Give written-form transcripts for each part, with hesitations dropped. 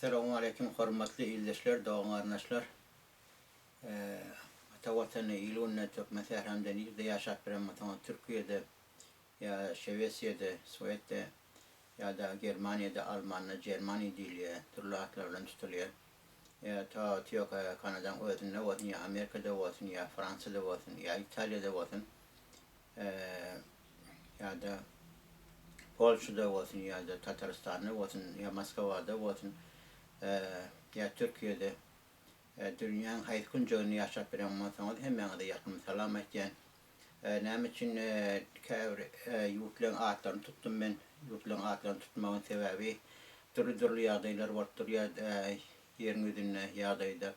Selamun aleyküm hormatly izleşler, dağınarnaşlar. Ata vatanı ilunna tökme serhamdan yüzde yaşap bilen vatan Türkiye'de ya Şvesya'da, Sued'de ya da Germanya'da, Almanya, Cermani diliye türlü hatlarla tutuluyor. Ya ta Türkiye, Kanada'dan olsun, ne olsun ya Amerika'da olsun ya Fransa'da olsun ya İtalya'da olsun ya da Polşa'da olsun ya da Tataristan'da olsun ya Moskova'da olsun ya Türkiye'de dünyanın hayat kuncağını yaşap bilen insanlar hemen de yakın selamet yani. Nem için yurtların ağaçlarını tuttum ben. Yurtların ağaçlarını tutmamın sebebi türlü yağdaylar var. Türlü yerin üzerine yağdaydı.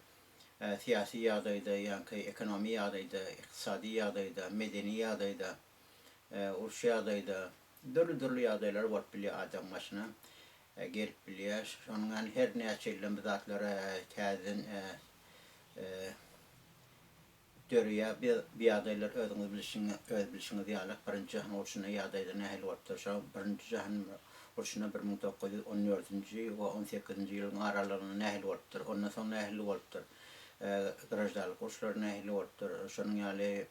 Siyasi yağdaydı, yani ekonomi yağdaydı, iktisadi yağdaydı, medeni yağdaydı, urş yağdaydı. Türlü yağdaylar var bile adam başına. Gelip biliyor. Onun her ne açıyla bizatları tezin dörüye bir adaylar özünüz bilişiniz diyalek birinci cihan urşuna yadayda nehil vardır. Şu birinci cihan urşuna 1914 ve 18. yılın aralarında nehil vardır. Ondan sonra nehil vardır. Grajdalık urşlar nehil vardır. Şunun yani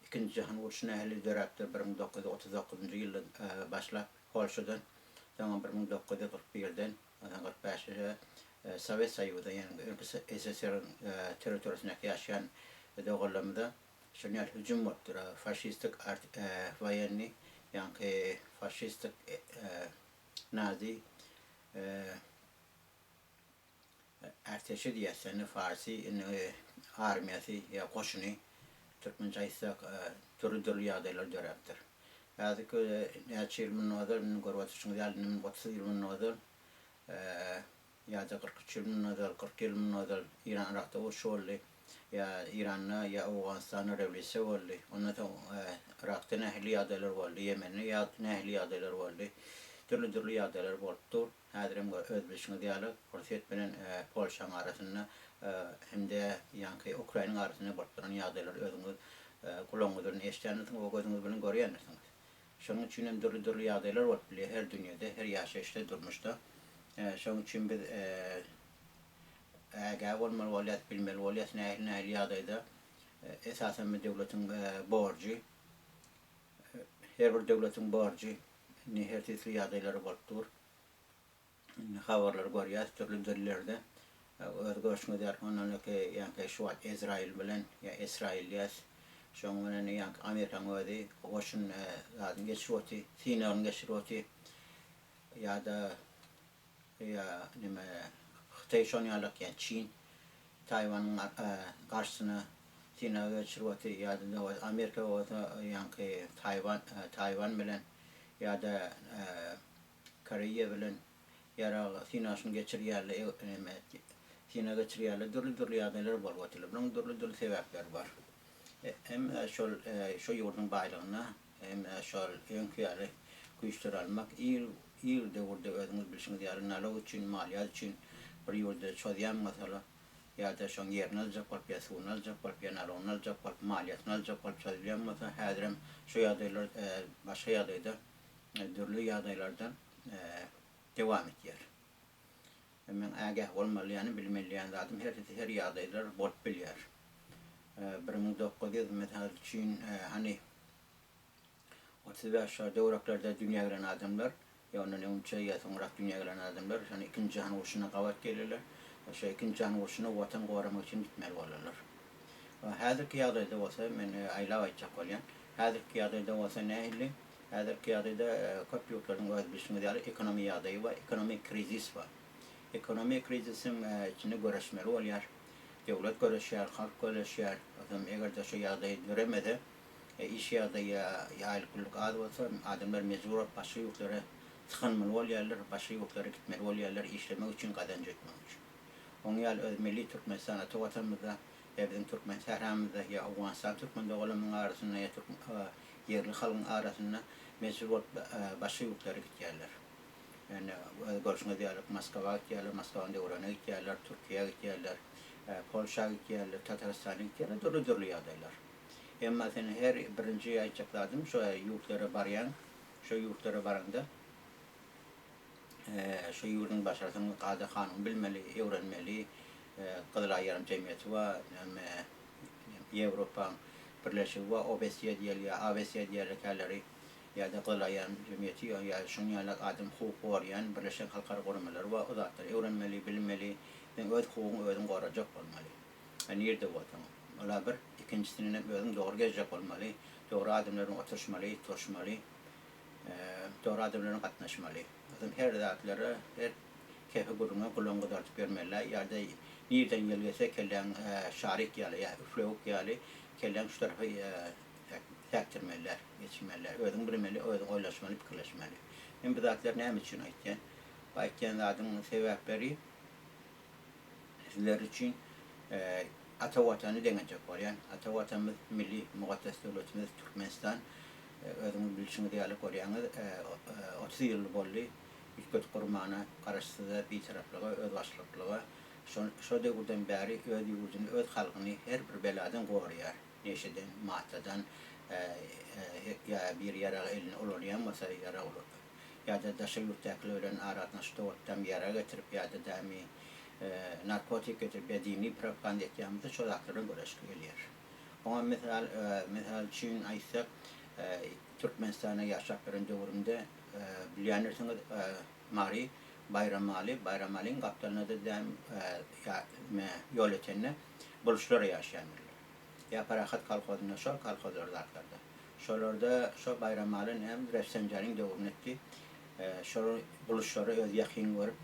ikinci cihan urşuna nehil döreptir. 1939. yılın başlap Polşa'dan. Sonra 1941'den 45'e Sovet Soyuzu'da yani SSR'ın teritoriyasındaki yaşayan dağlarımda şöyle hücum vardır. Faşistik vayenli yani faşistik Nazi erteşi diyesini Farsi armiyası ya koşunu Türkmence ise türlü yağdaylar döreptir. Yazık neçe yılın odur, gorvatışın yalının 30 yılın odur. Ya da 43 yılın odur, 40 yılın odur. İran rakta o şolli. Ya İran'na ya Afganistan'a revlisi oldu. Ondan sonra Irak'ta nehli yağdaylar oldu. Yemen'de nehli yağdaylar oldu. Türlü yağdaylar oldu. Hadrim özbeşini diyalog. Korsiyet benen Polşa'nın arasında hem de yani Ukrayna'nın arasında bartlanan yağdaylar özünüz kulağınızın eşyanızın o gözünüz bilen görüyorsunuz. Şunun için hem türlü yağdaylar var bile her dünyada, her yaşayışta durmuşta. Şunun için biz eğer olmalı valiyat bilmeli valiyat nehli yağdayda esasen bir devletin borcu, her bir devletin borcu nihetli yağdayları vardır. Haberler görüyoruz türlü dillerde. Görüşme der onunla ki yani şu an İsrail bilen ya İsrailiyet şunun yani Amerikan öde koşun zaten geçiyordu. Sinan'ın geçiyordu ya da ya nime Xitay şonyalak yani Çin Tayvan'ın karşısına Sinan'ı geçiyordu ya da Amerika o da yani Tayvan bilen ya da Kore bilen yara Sinan'ın geçiriyorlar Sina geçiriyorlar türlü yağdaylar var vatıyla. Bunun türlü sebepler var. Hem şu yurdun bayrağına hem şu önküyarı güçler almak iyi de orada özünüz bilişiniz yarın nalı için maliyat için bir yurda çoğuyan mesela ya da şu yerini alacak var piyasını alacak var piyanalını alacak var maliyatını alacak var çoğuyan mesela her şu yağdaylar başka yağdayda türlü yağdaylardan devam ediyor. Men agah olmalı yani bilmeli yani zaten her yağdaylar bot biliyor. 1900 mesela Çin hani 35 devletlarda dünya gelen adamlar ya onun önce ya sonra dünya gelen adamlar hani ikinci cihan uğraşına kavat gelirler. İkinci cihan uğraşına vatan korumak için gitmeli olurlar. Hazırki yağdayda olsa men aylav aytacak olyan. Hazırki yağdayda olsa nehli hazırki yağdayda kopyokların özbeşini diyarı ekonomi yağdayı var, ekonomik krizis var. Ekonomik krizisin içinde görüşmeli oluyor. Devlet görüşüyor, halk görüşüyor. Eğer de şu yağdayı göremedi, iş yağdayı aylıklık adı olsa adamlar mecbur başka yurtlara tıkanmalı oluyorlar, başka yurtlara gitmeli oluyorlar işlemek için, kazancı etmek için. Onun yal milli Türkmenistan atı vatanımızda, bizim Türkmen serhamızda ya Afganistan Türkmen doğulamın arasında ya yerli halkın arasında mecbur başka yurtlara gidiyorlar. Yani görüşme diyorlar, Moskova gidiyorlar, Moskova'nın devranına gidiyorlar, Türkiye'ye gidiyorlar, Polşa'ya gidiyorlar, Tataristan'a gidiyorlar, türlü yağdaylar. Ama sen her birinci ayçakladım, şu yurtlara barayan, şu yurtlara baranda şu yurdun başarısını qada kanun bilmeli, öğrenmeli. Qızlar Yarım Cemiyeti we Avrupa Birleşigi we OBSE diýil ya ABSE diýil ýerleri ýa-da Qızlar Yarım Cemiyeti ýa şoň ýaly adam hukuky barýan Birleşik Halklar Guramalar we o zatlar öwrenmeli, bilmeli, öz hukugyny özüň gorajak bolmaly. Ýerde bolsaň, ola bir ikinçisini özüň dogry gezjek bolmaly, dogry adamlaryň oturşmaly, turşmaly, dogry adamlaryň gatnaşmaly. Her zatlara, her kefe guruna kullangy dartyp bermeli, ýa-da ýerden gelgese kellen şarik ýaly, ýa üflewik ýaly kellen şu tarafa täktirmeler, geçirmeler, özüň bilmeli, özüň oýlaşmaly, pikirleşmeli. Men bu zatlar näme üçin aýtdym? Bu aýtgan zadyň sebäpleri sizler üçin ata watany deňejek bolýan. Ata watanymyz milli mugattas döwletimiz Türkmenistan özüň bilişini diýerli bolýanyz 30 ýyl boldy. Üsküt gurmana garaşsyza bitaraplyga, öz başlyklyga şo döwürden bäri öz ýurduny, öz halkyny her bir beladan gorýar. Neşeden, matadan ýa bir ýara elini olurýan bolsa ýara olur. Ýa-da daşy ýurtdakylar bilen aratnaşykda otdan ýara getirip ýa-da dämi narkotik getirip dini propaganda etýände şo zatlara göreşik gelýär. Oňa misal üçin aýtsak, Türkmenistana ýaşap bilen döwründe bilýänlersiňiz Mari Bayram Aliň gapdalyna da däm ýol etenne buluşlar ýaşaýanlar. Ya Parahat kalkozyna şol kalkozlar zatlarda. Şolarda şo Bayram Aliň hem Rafsanjanyň döwrüne etdi. Şol buluşlary öz ýakyn görüp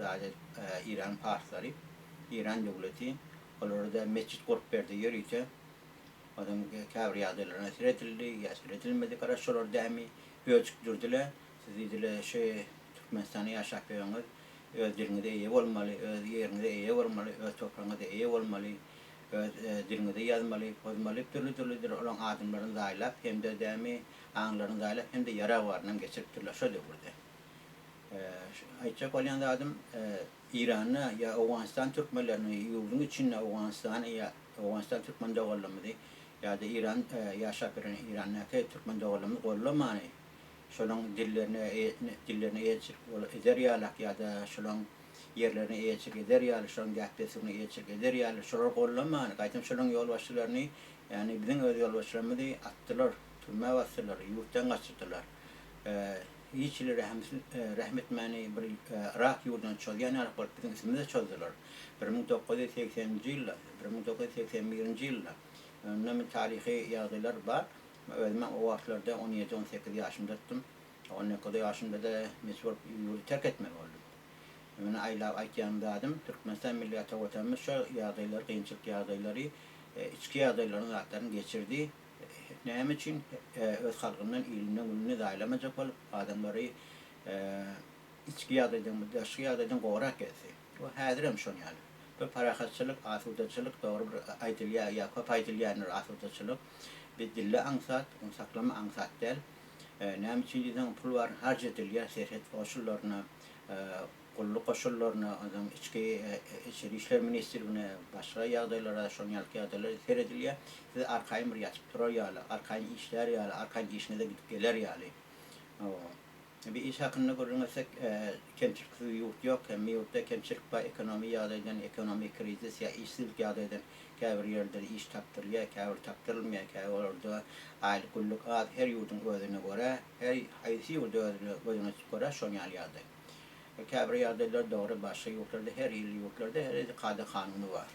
İran parslary, İran döwleti olarda meçit gurup berdi ýörüýte. Adam käbir ýagdaýlaryna siretildi, ýa-siretilmedi garaşlar dämi ölçüp durdular. Siz diýdiler Türkmenistany ýaşap ýörüňiz öz diliňizde eýe bolmaly, öz ýeriňizde eýe bolmaly, öz topragyňyzda eýe bolmaly, öz diliniňizde ýazmaly, pozmaly, türlü olan adamlaryny daýlap, hem de dämi aňlaryny daýlap, hem de ýara baryndan geçiripdirler şo döwürde. Aýtjak bolýan adam İranyň ýa Awganistan türkmenlerini ýurdun içinde Awganistan türkmen döwletleri ýa-da İran ýaşap bilen İranyňky türkmen döwletleri gollamany. Şonuň dillerini ýetişip eder ýalak ýa-da şonuň yerlerini ýetişip eder ýaly, şonuň gäpdesini ýetişip eder ýaly, şolar gollamany. Gaýtym şonuň ýolbaşçylaryny, ýani biziň öz ýolbaşçylarymyzy atdylar, türme basdylar, ýurtdan gaçyrdylar. Hiçleri rahmetmani bir Irak ýurdundan çözýän arap biziň ismimizi çözdiler. 1980-nji ýylda, 1981-nji ýylda. Näme taryhy ýagdaýlar bar. Özüm o wagtlarda 17-18 ýaşymdadym. 12 ýaşymda da mecbur ýurdu terk etmek boldum. Meni aýlap aýtýandym, Türkmenistan milleti watanymyz şo ýagdaýlar, gynçylyk ýagdaýlary, içki ýagdaýlaryny zatlaryny geçirdi. Näme üçin öz halkynyň ýylyny gülüni daýlamajak bolup adamlary içki ýagdaýdan, daşky ýagdaýdan gorak geldi. Bu häzir hem şoň ýaly. Bu parahatçylyk, asudaçylyk dogry bir aýdylýar, ýa köp aýdylýar asudaçylyk. Bir dille aňsat, onu saklama aňsat del. Näme üçin diýsen pul bar harjadylýar serhet goşullaryna, gulluk goşullaryna, adam içki işler ministrligine, başga ýagdaýlara, şoň ýaly ýagdaýlara seredilýär. Siz arkaýym bir ýatyp turar ýaly, arkaýy işler ýaly, arkaýy işine de gidip geler ýaly. Bir iş hakkında görünsek kemçilik ýurt ýok, hem ýurtda kemçilik bar, ekonomi ýagdaýdan, ekonomik krizis ýa işsizlik ýagdaýdan käbir ýerleri iş tapdyrýar, käbir tapdyrylmaýar, käbir orada aýlyk gulluk az, her ýurdun özüne görä, her haýsy ýurda özüne görä şoň ýaly ýagdaý. Käbir ýagdaýlar dogry başga ýurtlarda, her ýyl ýurtlarda her qada kanuny bar.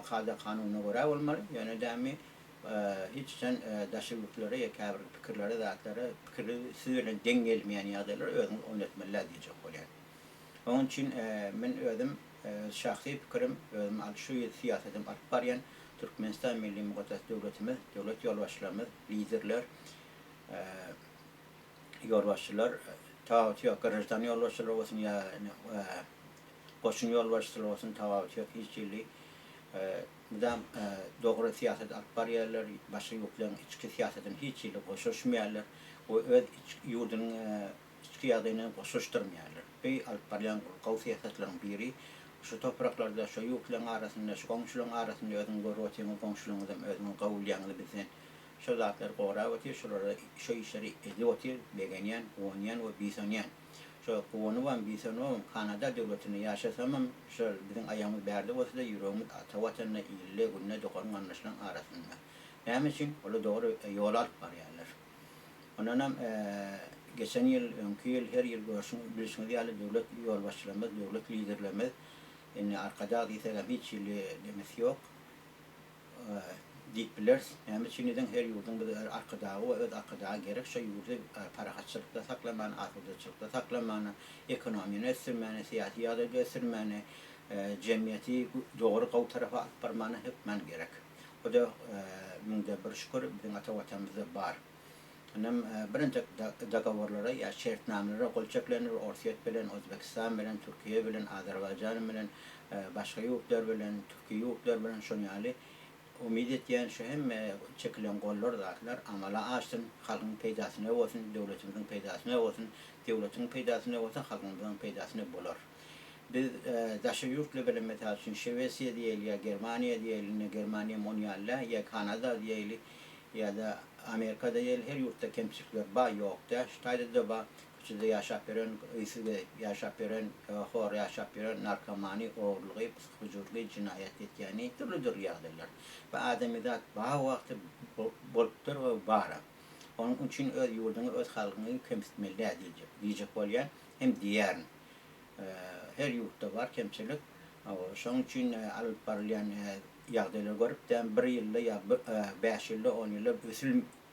Qada kanunyna görä bolmaly, ýöne dämi hiçten daşylyklary ýa käbir pikirleri zatlara pikiri süýlen deň gelmeýän ýagdaýlar özüni oňatmalar diýjek bolýar. Onuň üçin men özüm şahsy pikirim, özüm şu siýasetim alyp barýan Türkmenistan milli mugattas döwletimiz, döwlet ýolbaşçylarymyz, liderler, ýolbaşçylar, tawat ýok garajdan ýolbaşçylar bolsun ýa goşun ýolbaşçylar bolsun, tawat ýok hiç ýyly Müdam dogry siýaset alyp barýarlar, başga ýurtlaryň içki siýasetine hiç ýyly goşuşmaýarlar. O öz ýurdunyň içki ýagdaýyna goşuşdurmaýarlar. Beý alyp barýan gaw siýasetleriň biri şu topraklarda, şu ýurtlaryň arasynda, şu goňşularyň arasynda özüň görýän goňşularyňyzdan özüň gawulýanyny bilsen, şu zatlar gora ötýär, şolara şu işleri edip ötýär, begenýän, oňýan we bisanýan. şu kuvanuvan bisanuvan Kanada devletini yaşasamam şu bizim ayağımız berde olsa da yüreğimiz atavatanla ille günne dokanın anlaşılan arasında. Hem için öyle doğru yol alıp var yerler. Ondan geçen yıl, önkü yıl her yıl bilirsiniz yani devlet yol başlamaz, devlet liderlemez. Yani arkada ise hiç demesi yok. Deep Pillars, hem Çin'den her yurdun bir arkadağı ve arkadağı gerek şey yurdu parahatçılıkta saklaman, arkadaşlıkta saklaman, ekonominin esirmeni, siyasi yadırgı esirmeni, cemiyeti doğru kav tarafa atparmanı hep man gerek. O da mündebir şükür bizim atavatamızda var. Hem birinci dagavarlara ya şertnamelere kol çeklenir, Orsiyet bilen, Özbekistan bilen, Türkiye bilen, Azerbaycan bilen, başka yurtlar bilen, Türkiye yurtlar bilen şonyali umid etdiyen şu hem çekilen gollar zatlar amala açsın, halkın peydasına olsun, devletimizin peydasına olsun, devletin peydasına olsun, halkımızın peydasına bular. Biz daşı yurtla bilen mesela için Şveçya diyelim ya Germaniya diyelim, Germaniya Monyalla ya Kanada diyelim ya da Amerika'da diyelim her yurtta kemçikler var yok da, ştayda da var. Küçüde yaşap veren, iyisi yaşap veren, hor yaşap veren, narkomani, oğurluğu, psikolojik cinayet etkiyani türlü yağdırlar. Ve ademi zat bazı vakti boluptur ve bara. Onun için öz yurdunu, öz halkını kemsitmeli diyecek olan hem diğer her yurtta var kemçilik. Şunun için alıp barılayan yağdırlar görüp de bir yılda ya 5 yılda 10 yılda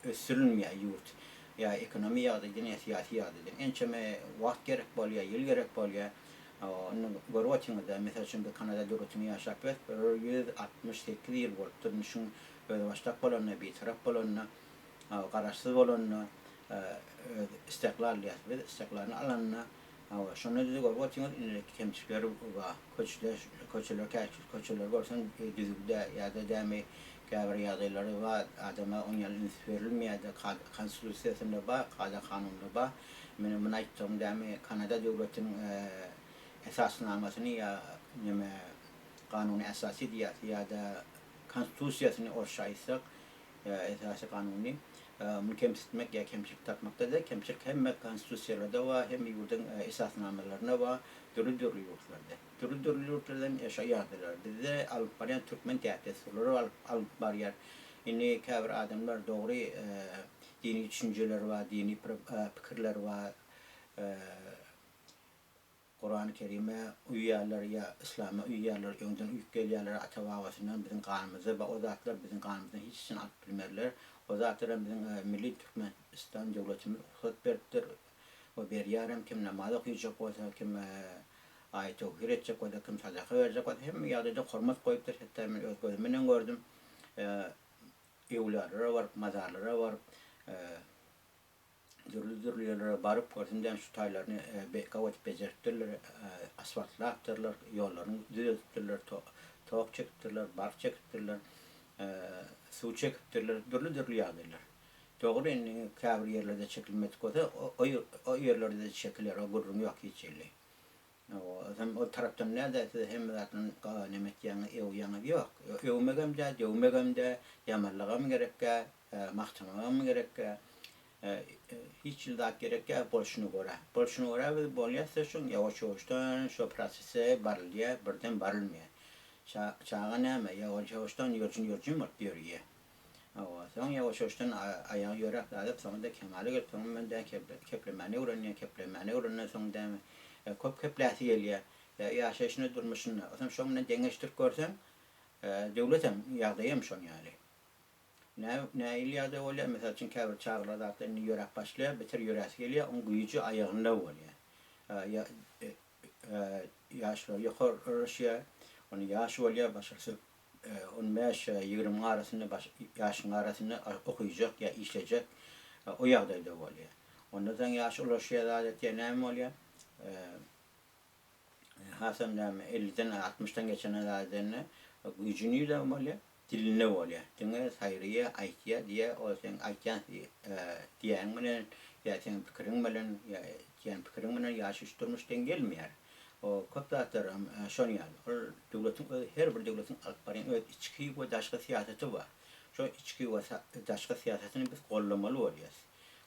ösürülmüyor yurt. Ya ekonomi yağdırlar, ya siyasi yağdırlar. En çeme vakt gerek bolya, yıl gerek bolya. Onu görüyorsunuz mesela şimdi Kanada devletini yaşap et, 168 yıl oldu. Nişin böyle baştak bolonuna, bir taraf bolonuna, kararsız bolonuna, istiklal yasbet, istiklalini alanına. Şunu da görüyorsunuz, kemçikler var, koçlar görsen düzgünde ya da demi kabir yağdırları var, adama 10 yıl verilmiyor da konstitusiyasında var, kanunda var. Benim ayıttığım demi Kanada devletinin esasnamasını ya kanuni esası diye ya da konstitusiyasını orşaysak esası kanuni mükemmelleştirmek ya kemçilik takmakta da kemçilik hem konstitusiyada var hem yurdun esasnamalarına var türlü yurtlarda. Türlü yurtlardan yaşayanlar. Bizde Avrupa'dan Türkmen teatrisleri Avrupa ini kabir adamlar doğru dini düşünceler var, dini fikirler var. Kur'an-ı Kerim'e uyarlar ya İslam'a uyarlar, önden uyukgelyalar atavavasından bizim kanımızı ve o zatlar bizim kanımızdan hiç için at bilmerler. O zatlar bizim Milli Türkmenistan devletimiz ruhsat verdiler. O bir yarım kim namaz okuyacak olsa, kim ayet okuyur edecek olsa, kim sadaka verecek olsa hem yadırda hürmet koyuptur. Hatta ben öz gözümden gördüm. Evlerlere var, mazarlara var. Dürlü yerlere barıp görsünden şu taylarını kavat becerttirler, asfaltla aktarlar, yollarını düzelttirler, tavuk çektirler, bar çektirler, su çektirler, dürlü yağdırlar. Doğru en kabir yerlerde çekilmedi koda, o yerlerde de çekilir, o gurrun yok hiç illi. O taraftan neredeyse hem zaten nemet yanı, ev yanı yok. Evmegem de, yamarlığım gerekke, mahtamam gerekke, hiç yıldak gerekke bolşunu göre. Bolşunu göre ve bolyası şun yavaş yavaştan şu prosese barılıyor, birden barılmıyor. Çağa neme yavaş yavaştan yürcün var diyor ya. Sonra yavaş yavaştan ayağı yorak alıp sonunda kemale gelip sonunda ben keplemeni öğreniyor sonunda kop keplesi geliyor. Yaşayışını durmuşunu. O zaman şununla dengeçtir görsem devletim yağdayım şun yani. Ne iliyade oluyor mesela için kabir çağırlar zaten yörek başlıyor, bitir yöresi geliyor, onun gücü ayağında oluyor. Yaşlar yukarı onu yaş oluyor, başarısı 15-20 arasında yaşın arasında okuyacak ya işleyecek o yağdayda oluyor. Ondan sonra yaş ulaşıyor zaten ne oluyor? Hasan da 50'den 60'tan geçen zaten gücünü de oluyor. Diline oluyor. Çünkü sayriye, aytiye diye o sen aytiyan diyen menen ya sen fikrin menen ya sen fikrin menen yaşıştırmış gelmiyor. O kaptatlar şon yani. Devletin her bir devletin alparin içki ve başka siyaseti var. Şu içki ve başka siyasetini biz kollamalı oluyoruz.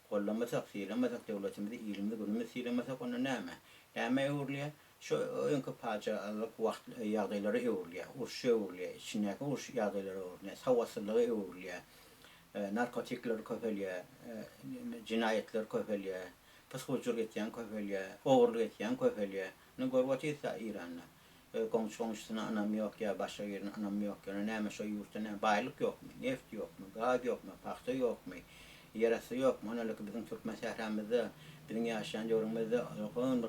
kollamasak, siylamasak devletimizi ilimde günümüz siylamasak onu näme? Näme öwrülýär? Şu öňkü paçalyk wagt ýagdaýlary öwrülýär. Uruş öwrülýär. Içindäki uruş ýagdaýlary öwrülýär. Sawatsyzlygy öwrülýär. Narkotikler köpelýär. Jinayetler köpelýär. Pysgojuluk etýän köpelýär. Ogurluk etýän köpelýär. Nu gorwatysa Iranda. Komşusuna anam yok ya, başka yerine anam yok ya, näme şo ýurtda näme baýlyk ýokmy, neft ýokmy, gaz ýokmy, paxta ýokmy, ýerasy ýokmy, onalyk biziň Türkmen şäherimizde, biziň ýaşaýan ýurumyzda ýokun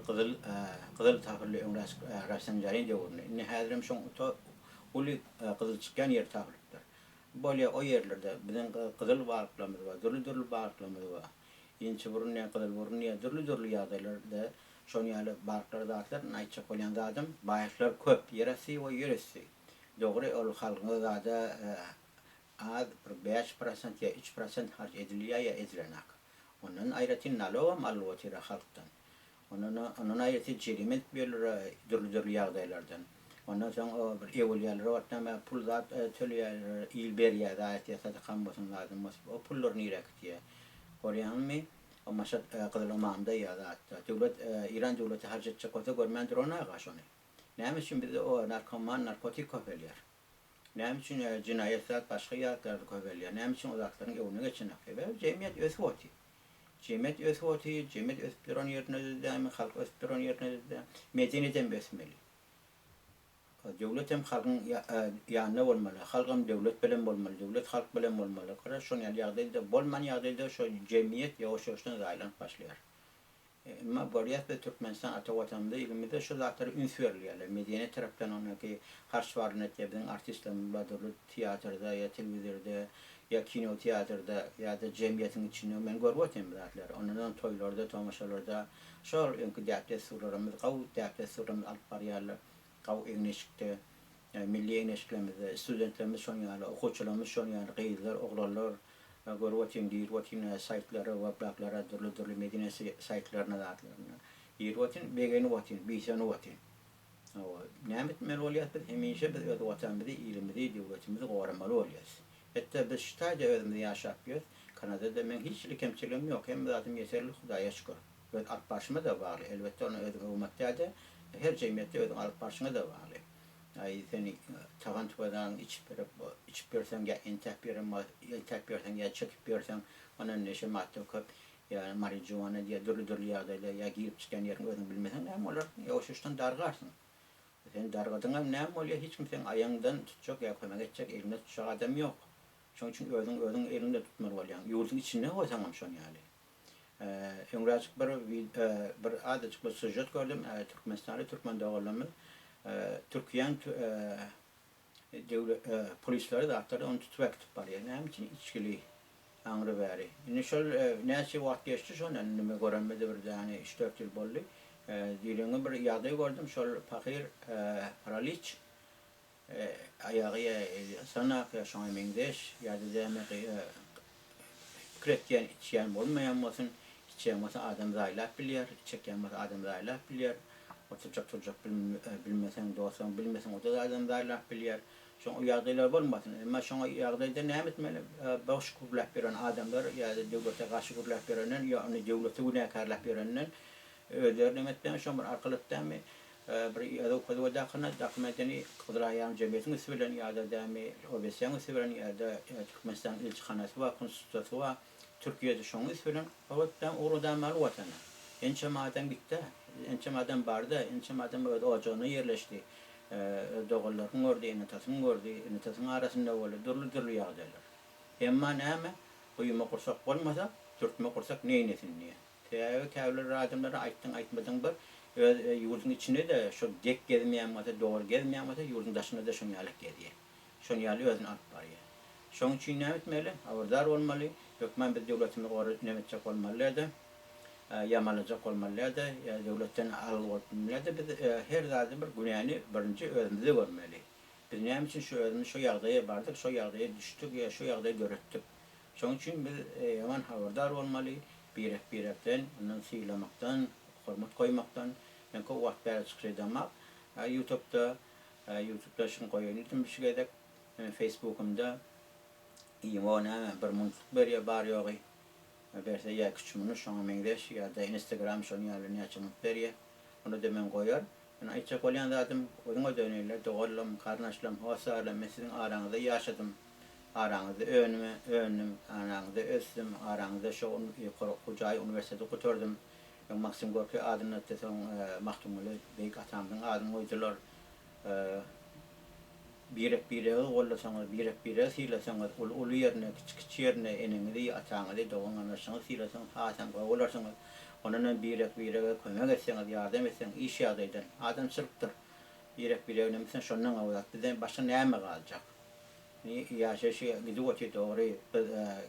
gyzyl tahirli öňräş Rafsanjary döwrüne. Indi häzirim şoň uly gyzyl çykýan ýer tahyrypdyr. Bolýa o ýerlerde biziň gyzyl barlyklarymyz bar, dürli barlyklarymyz bar. Inçi burun ýa gyzyl burun ýa dürli ýagdaýlarda şoň ýaly barklar zatlar naýça bolýan adam baýyklar köp ýeresi we ýeresi. Dogry ol halkyň zada az 5% ýa 3% harç edilýär ýa edilenak. Ondan aýratyn nalowa malwatyra halkdan. Ondan aýratyn jerimet berilýär dürli ýagdaýlardan. Ondan soň bir ewelýärler watnama pul zat tölýär, il berýär zat ýa sadakam bolsun lazım. O pullar nirä gitýär. Gorýanmy? O maşat kızılmamda ya da devlet İran devleti harcayacak olsa görmendir ona gaşony. Näme üçin bizde o narkotik köpelýär. Näme üçin jinayetler başga ýagdaýlar köpelýär. Näme üçin ozatlaryň öwrüne geçenok. Ve jemiyet öswati. Cemiyet öspiron ýerine, halk öspiron ýerine medeniyeten besmeli. Devlet hem halkyň ýanyna bolmaly, halk hem devlet bilen bolmaly, devlet halk bilen bolmaly. Gara şol ýagdaýda bolman ýagdaýda şo jemiyet ýawaş-ýawaşdan gaýlanyp başlaýar. Emma Borýat we Türkmenistan ata watanynda ilimizde şo zatlary üns berilýärler. Medeniýet tarapdan onaki harçwaryny etýän artistlerimiz bar, teatrda ýa telewizorda ýa kino teatrda ýa-da jemiyetiň içinde men görüp otyrm zatlar. Ondan toýlarda, tamaşalarda şol öňkü däpde surlarymyz, gawy däpde surlarymyz alyp barýarlar. Gaw egneşikde, milli egneşiklerimizde studentlerimiz şoň ýaly, okuwçylarymyz şoň ýaly, gyzlar, oglanlar görüp otyrm, diýip otyrm saytlary we bloglara, dürli medeniýet saytlaryna zatlaryna. Diýip otyrm, begeni otyrm, biýsany otyrm. Näme etmeli bolýar biz hemişe biz öz watanymyzy, ilimizi, döwletimizi goramaly bolýarys. Ette biz ştaýda özümizi ýaşap ýör. Kanadada men hiç kemçiligim ýok. Hem zatym ýeterli Hudaýa şükür. Öz alyp başyma da bagly. Elbetde onu öz ummatda her cemiyette özüň alyp başyňa da bagly. Ay seni tavan tuvadan içip bersen ya intep berem, intep bersen ya çekip bersen ona neşe madde köp ya marijuana diye dürli ýagdaýda ya girip çykan ýerini özüň bilmesen näme olar? Ýawaş-ýawaşdan dargarsın. Sen dargadyňa näme bolýar? Hiç kimseň aýaňdan tutjak ýa kömek etjek, elinde tutjak adam ýok. Şoň üçin özüň elinde tutmaly bolýan. Ýurduň içinde goýsaňam şoň ýaly. Öňräçik bir adaçyk bir süjet gördüm. Türkmenistanda Türkmen dağlarymyz Türkiýanyň devlet polisleri da atary onu tutup barýar. Näme üçin içkili aňry bäri. Indi şol näçe wagt geçdi şondan nime göränmedi bir ýany 3-4 ýyl boldy. Diýleňe bir ýagdaý gördüm. Şol fakir paraliç ayağı sanak yaşayan mendeş ya da demek kretken içen olmayan olsun içen olsa adam zaylap bilir çeken olsa adam zaylap bilir oturacak bilmesen doğsan bilmesen o da adam zaylap bilir şu yağdaylar olmasın ama şu yağdayda ne etmeli boş kurulap veren adamlar ya da devlete karşı kurulap verenen ya onu devlete günahkarlap verenen öderlemekten şu bir arkalıktan mı bir ya da kodwa dakmenteni kudrayan cemiyetin sivlen ya da demi obesyan sivlen ya da Türkmenistan ilçhanası ve konstitusyonu ve Türkiye'de şunu sivlen fakat oradan mal vatana ençe maden gitti ençe maden barda ençe maden böyle ocağına yerleşti doğulların orada enitasının arasında böyle dürlü yağdaylar emma näme uyuma kursak olmasa Türkme kursak neynesin diye teyavi kavlar adamlara aytmadın bir yurdun içinde de şu dek gezmeyen mata doğru gezmeyen mata yurdun dışında da şunu yalık gediye. Şunu yalı özün alıp var ya. Şunun için ne etmeli? Avardar olmalı. Hükmen bir devletimiz orada ne edecek olmalı da yamalacak olmalı da devletten alılmalı da biz her zaman bir günahını birinci özümüzü görmeli. Biz ne için şu özümüz şu yağdaya vardık, şu yağdaya düştük ya şu yağdaya görüttük. Şunun için biz yaman avardar olmalı. Bir-ekten, ondan sıylamaktan, hormat koymaktan ben ko wagt bäri çykýarmak. YouTube'da şunu koýuyorum bir şey Facebook'umda ýa-da bir muntuk berýär bar ýogy. Berse ya küçümünü şoňa meňdeş ýa-da Instagram şonu ýaly açyp berýär. Onu da men goýar. Men aýtjak bolýan zatym oňa döneler, dogallam, karnaşlam, hosarlam, men siziň araňyzda ýaşadym. Araňyzda önüm, araňyzda ösdüm, araňyzda şo Hujaý Uniwersiteti gutardym. Maksim Gorky adyny etseň Mahtumly beýik atamyň adyny goýdular. Birek gollasaňyz, birek hilasaňyz, ul ýerine, kiçik ýerine eneňizi, ataňyzy, dogan anaşyňyzy hilasaň, hasan goýlarsaňyz, onunla birek kömek etseňiz, ýardam etseň, iş ýagdaýdan adamçylykdyr. Birek nemsen şondan awat, bizden başga näme galjak? Ýaşaşy gidi goty dogry,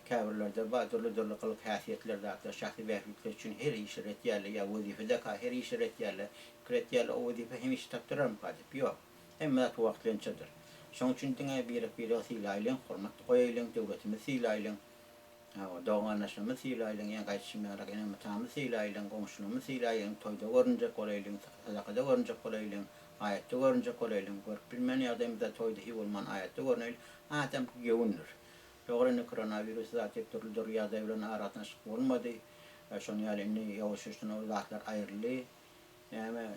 käbirlerde türlü kılık häsiýetler zatlar, şahsy bählikler üçin her iş ýaly, ýa wezifede her iş ýaly, ýaly o wezife hem iş tapdyram gadip ýok. Hemme dat wagtlançydyr. Şoň üçin diňe birek sylaýlyň, hormat goýaýlyň, döwletimiz sylaýlyň, dogan anaşymyz sylaýlyň, ýa gaýtşymyrak ene matamyz sylaýlyň, goňşulymyz sylaýlyň, toýda görünjek bolaýlyň, sadakada görünjek bolaýlyň, aýatda görünjek bolaýlyň, görüp bilmän ýagdaýymyzda toýda hi bolman aýatda görneýil, adam gewünür. Dogry koronavirus zat türlü ýagdaý bilen aratnaşyk bolmady. Şonu ýaly ýawaş-ýawaş o zatlar aýrly, näme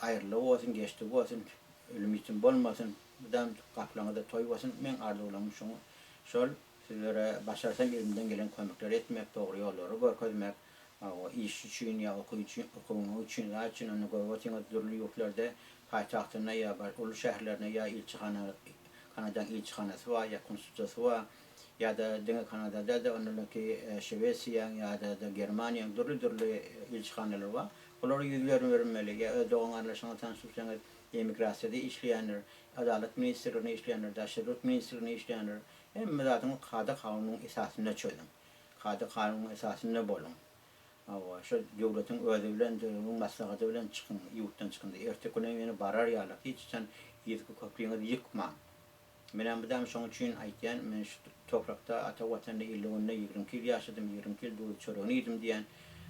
aýrly bolsun, geçdi bolsun, ölüm için bolmasyn, bilen gaplaňyzda toý bolsun, men arzuwlarym şol sizlere başarsaň elimden gelen kömekler etmek, dogry ýollary görkezmek, o iş üçin ýa okumak üçin, onu goýwatyňyz türlü ýurtlarda, paýtagtyna ýa ulu şäherlerine ýa Kanadaň ilçihanasy bar, ýa konsulsiýasy bar, ýa-da diňe Kanadada da onunki Şwesiýa ýa-da Germaniýa türlü ilçihanalar bar. Olar ýüzlerini vermeli, ýa dogan arlaşygyny tanşypsaňyz, emigrasiýada işleýänler, Adalet ministrligine işleýänler, Daşary ministrligine işleýänler, hemme zatyň kada kanunyň esasyna çöldüm. Kada kanunyň esasyna bolun. Şu döwletiň özi bilen, döwletiň maslahaty bilen çykyn, ýurtdan çykyndy. Ertek güne meni barar ýaly, hiç sen ýetki köprüňizi ýykma. Menem bilen şoň üçin aýtýan, men şu toprakda ata watanda ýyllygyny 22 ýyl ýaşadym, 22 ýyl döwlet çöreğini ýedim diýen.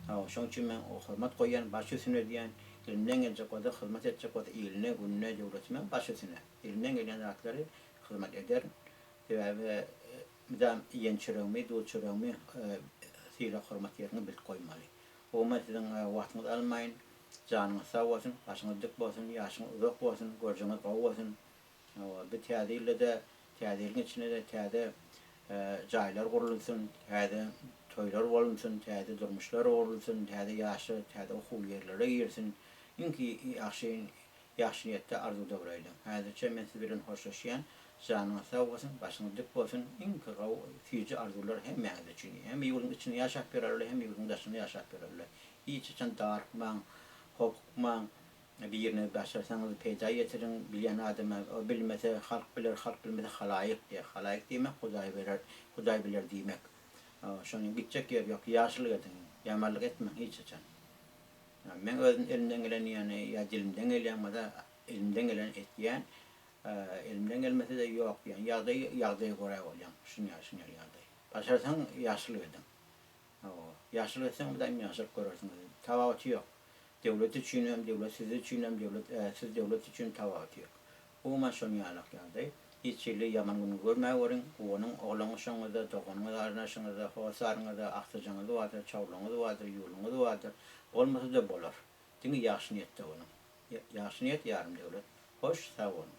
Şoň üçin men hormat goýan, baş üstüne diýen, elimden geljek wada hyzmat etjek wada ýylyna, gününe döwletime baş üstüne. Elimden gelen zatlary hyzmat eder. Sebäbi bilen ýen çöreğimi, döwlet çöreğimi syla hormat ýerine bilip goýmaly. O meselen wagtyňyzy almaýyn, janyňyz sag bolsun, başyňyz dik bolsun, ýaşyňyz uzak bolsun, görjeňiz gowy bolsun. Bu täzeýlerde, täzeýliň içinde de täze jaýlar gurulsun, täze toýlar bolunsun, täze durmuşlar bolunsun, täze ýaşy, täze okuw ýerlere girsin. Ýinki ýaşy niýetde arzuwda boraýlar. Häzirçe men siz bilen hoşlaşýan, janyňyz sag bolsun, başyňyz dik bolsun, ýinki süýji arzuwlar hemmäňiz üçin, hem ýurduň içinde ýaşap bererler, hem ýurduň daşynda ýaşap bererler. Hiç için darkman, hokukman, bir yerine başlarsanız peýda ýetirin, bilýän adama, o bilmese halk biler, halk bilmese halaýyk diýer. Halaýyk diýmek Hudaý biler diýmek. Şonu gitjek ýer ýok, ýaşlyk edin, ýamanlyk etmeň hiç için. Men özüm elimden gelen ýani ýa dilimden gelen ýa-da elimden gelen etýän, elimden gelmese de ýok diýen, ýagdaý görä bolýan. Şunu ýagdaý. Başarsaň ýaşlyk edin. Ýaşlyk etseň bilen ýaşlyk görersiň. Tawaty ýok. Döwlet üçin hem döwlet siz üçin hem siz döwlet üçin tawaty ýok. Bu maşon ýaly. Hiç ýerle ýaman güni görmäýärin, onuň oglaňy şoňda, doganyň arnaşyňda, hosaryňda, aksajaňyda wadyr, çawlaňyda wadyr, ýoluňda wadyr. Olmasa da bolar. Diňe ýaşy niýetde bolan. Ýaşy niýet ýarym döwlet. Hoş, sag bolun.